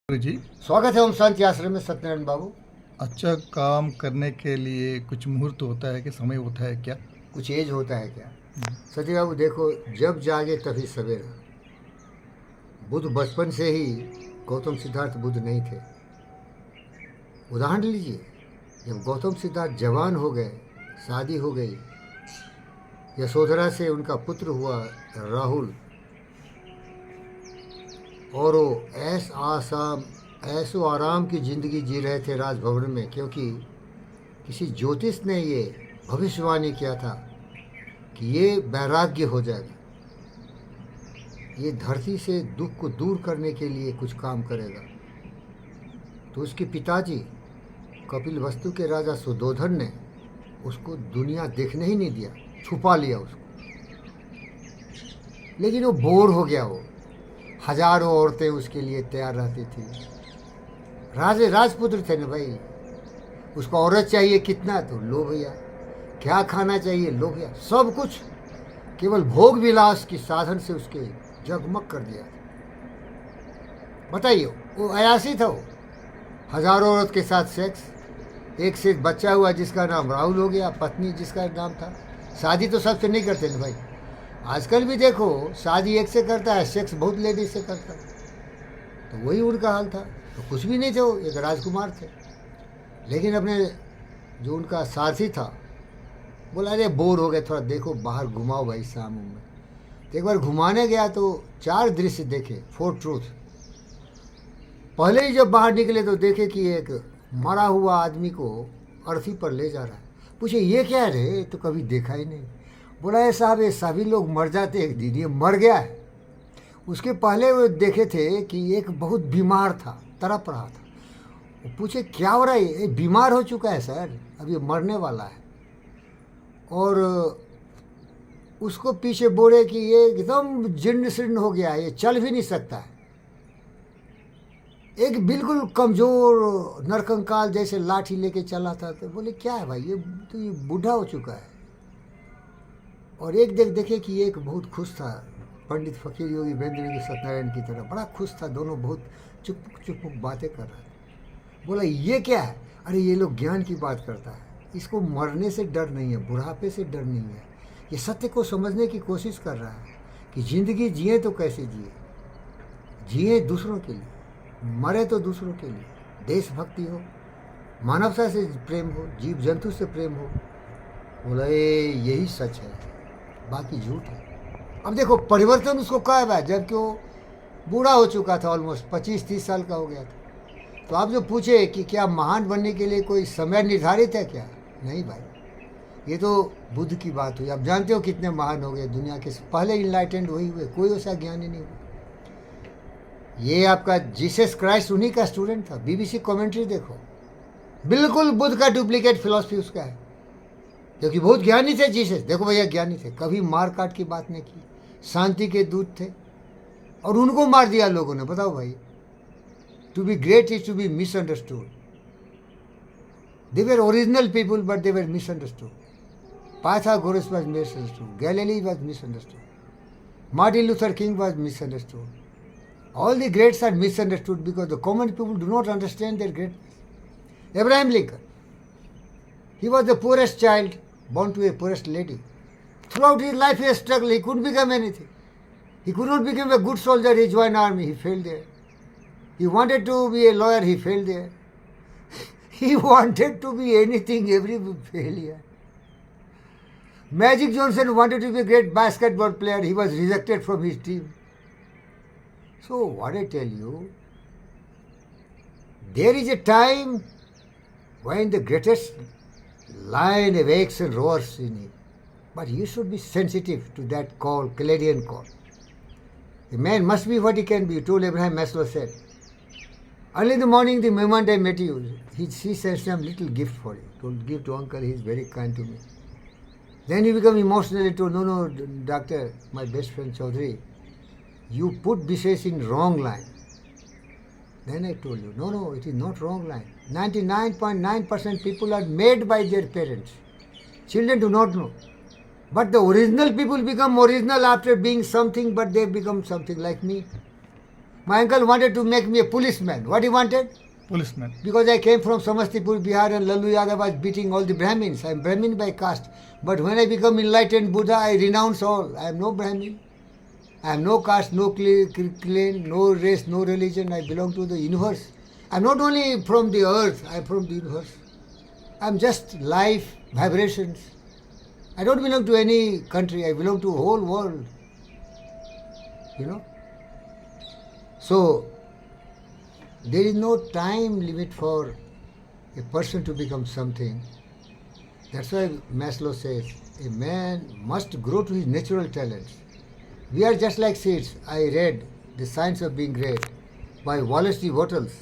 जी। स्वागत है ओम शांति आश्रम में सत्यनारायण बाबू। अच्छा काम करने के लिए कुछ मुहूर्त होता है कि समय होता है क्या? कुछ एज होता है क्या? सत्य बाबू देखो, जब जागे तभी सवेरा। बुद्ध बचपन से ही गौतम सिद्धार्थ बुद्ध नहीं थे। उदाहरण लीजिए, जब गौतम सिद्धार्थ जवान हो गए, शादी हो गई, यशोधरा से उनका पुत्र हुआ राहुल, और वो ऐसो आराम की ज़िंदगी जी रहे थे राजभवन में, क्योंकि किसी ज्योतिष ने ये भविष्यवाणी किया था कि ये वैराग्य हो जाएगा, ये धरती से दुख को दूर करने के लिए कुछ काम करेगा। तो उसके पिताजी कपिल वस्तु के राजा सुधोधन ने उसको दुनिया देखने ही नहीं दिया, छुपा लिया उसको। लेकिन वो बोर हो गया। वो हजारों औरतें उसके लिए तैयार रहती थी। राजपुत्र थे ना भाई, उसको औरत चाहिए कितना, तो लो भैया। क्या खाना चाहिए, लो भैया। सब कुछ केवल भोग विलास की साधन से उसके जगमग कर दिया। बताइए, वो अयासी था। वो हजारों औरत के साथ सेक्स, एक से एक बच्चा हुआ जिसका नाम राहुल हो गया, पत्नी जिसका नाम था। शादी तो सबसे नहीं करते ना भाई। आजकल भी देखो, शादी एक से करता है, सेक्स बहुत लेडीज से करता है। तो वही उनका हाल था। तो कुछ भी नहीं थे, वो एक राजकुमार थे। लेकिन अपने जो उनका सारथी था बोला, अरे बोर हो गए, थोड़ा देखो बाहर घुमाओ भाई शाम में। तो एक बार घुमाने गया तो 4 दृश्य देखे, 4 ट्रूथ। पहले ही जब बाहर निकले तो देखे कि एक मरा हुआ आदमी को अर्थी पर ले जा रहा है। पूछे ये क्या है रे, तो कभी देखा ही नहीं। बोला है साहब, ये सभी लोग मर जाते एक दिन, ये मर गया है। उसके पहले वो देखे थे कि एक बहुत बीमार था, तड़प रहा था। वो पूछे क्या हो रहा है, ये बीमार हो चुका है सर, अब ये मरने वाला है। और उसको पीछे बोले कि ये एकदम जीर्ण शीर्ण हो गया है, ये चल भी नहीं सकता है। एक बिल्कुल कमज़ोर नरकंकाल जैसे लाठी लेके चला था। तो बोले क्या है भाई, ये बूढ़ा हो चुका है। और एक देखे कि एक बहुत खुश था, पंडित फकीर योगी बेंद्र सत्यनारायण की तरह बड़ा खुश था। दोनों बहुत चुप चुप बातें कर रहे थे। बोला ये क्या है, अरे ये लोग ज्ञान की बात करता है, इसको मरने से डर नहीं है, बुढ़ापे से डर नहीं है। ये सत्य को समझने की कोशिश कर रहा है कि ज़िंदगी जिए तो कैसे जिए दूसरों के लिए, मरे तो दूसरों के लिए। देशभक्ति हो, मानवता से प्रेम हो, जीव जंतु से प्रेम हो। बोला यही सच है, बाकी झूठ है। अब देखो परिवर्तन उसको कब है, जबकि वो बूढ़ा हो चुका था, ऑलमोस्ट 25-30 साल का हो गया था। तो आप जो पूछे कि क्या महान बनने के लिए कोई समय निर्धारित है क्या, नहीं भाई, ये तो बुद्ध की बात हुई। आप जानते हो कितने महान हो गए दुनिया के, पहले इनलाइटेंड वही हुए, कोई ऐसा ज्ञानी नहीं हुआ। ये आपका जीसस क्राइस्ट उन्हीं का स्टूडेंट था। बीबीसी कमेंट्री देखो, बिल्कुल बुद्ध का डुप्लीकेट फिलॉसफी उसका है, क्योंकि बहुत ज्ञानी थे जीसस। देखो भैया, ज्ञानी थे, कभी मार काट की बात नहीं की, शांति के दूत थे, और उनको मार दिया लोगों ने। बताओ भाई, to be great is to be misunderstood. They were original people but they were misunderstood. Pythagoras was misunderstood, Galilei was misunderstood, Martin Luther King was misunderstood. All the greats are misunderstood because the common people do not understand their greatness. Abraham Lincoln, he was the poorest child born to a poorest lady. Throughout his life he struggled, he couldn't become anything. He could not become a good soldier, he joined army, he failed there. He wanted to be a lawyer, he failed there. He wanted to be anything, every failure. Magic Johnson wanted to be a great basketball player, he was rejected from his team. So what I tell you, there is a time when the greatest lion awakes and roars in him. But you should be sensitive to that call, clarion call. A man must be what he can be, told Abraham Maslow said. Early in the morning, the moment I met you, she sent some little gift for you. Told, give to uncle, he is very kind to me. Then you become emotional, told, no, doctor, my best friend Chaudhary, you put Bishesh in wrong line. Then I told you, no, it is not wrong line. 99.9% people are made by their parents. Children do not know. But the original people become original after being something, but they become something like me. My uncle wanted to make me a policeman. What he wanted? Policeman. Because I came from Samastipur, Bihar, and Lalu Yadav was beating all the Brahmins. I am Brahmin by caste. But when I become enlightened Buddha, I renounce all. I am no Brahmin. I am no caste, no clan, no race, no religion. I belong to the universe. I am not only from the earth, I am from the universe. I am just life, vibrations. I don't belong to any country. I belong to the whole world. You know? So, there is no time limit for a person to become something. That's why Maslow says, a man must grow to his natural talents. We are just like seeds. I read The Science of Being Great by Wallace D. Wattles.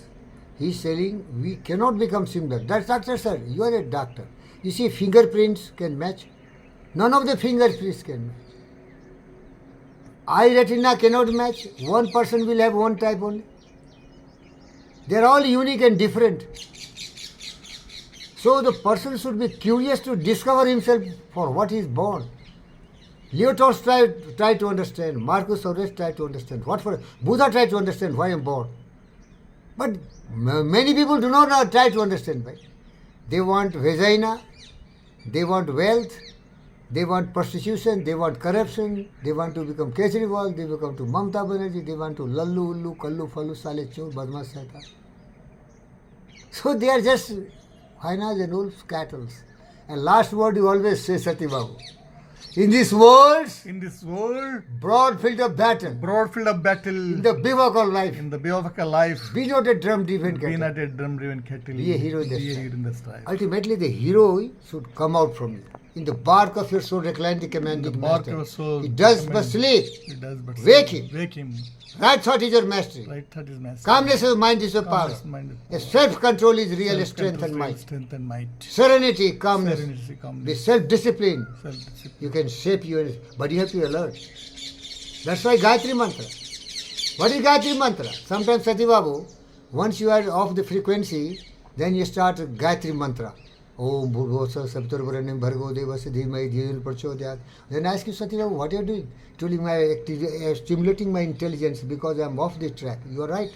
He's saying we cannot become similar. That's doctor, sir. You are a doctor. You see, fingerprints can match. None of the fingerprints can match. Eye retina cannot match. One person will have one type only. They are all unique and different. So the person should be curious to discover himself for what he is born. Leo Tolstoy tried to understand. Marcus Aurelius tried to understand. Buddha tried to understand why I am born. But many people do not try to understand why. They want vagina, they want wealth, they want prostitution, they want corruption, they want to become Kejriwal, they become to Mamata Banerjee, they want to lallu, ullu, kallu, fallu, sale, chor, badmash, shaitan. So they are just hyenas and wolves, cattle. And last word you always say, Sati Babu. In this world, broad field of battle, in the bivouac of life, be not a drum-driven cattle. Be a hero in the strife. Ultimately, the hero should come out from you. In the bark of your soul, recline the commanding master. He does but sleep. Wake him. Right thought is your mastery. Calmness of mind is your power. Self-control is real strength and might. Serenity, calmness, the self-discipline. You can shape your, but you have to be alert. That's why Gayatri Mantra. What is Gayatri Mantra? Sometimes, Sati Babu, once you are off the frequency, then you start Gayatri Mantra. Om Bhurvosva Saviturvarenyam Bhargo Devasya Dhimai Dhiyul Prachodayat. Then I ask you, Sati Babu, what are you doing? Stimulating my intelligence because I am off the track. You are right.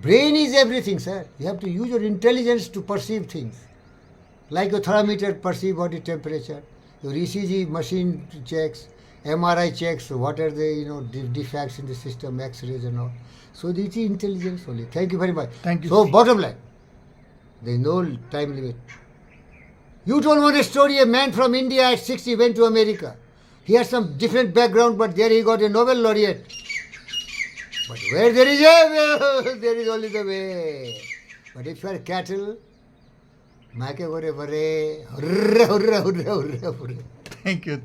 Brain is everything, sir. You have to use your intelligence to perceive things. Like your thermometer perceive body temperature. Your ECG machine checks, MRI checks, what are the defects in the system, X-rays and all. So this is intelligence only. Thank you very much. Thank you. So bottom line, there is no time limit. You told one story, a man from India at 60 went to America. He had some different background, but there he got a Nobel laureate. But where there is a way, there is only the way. But if you are cattle, Thank you.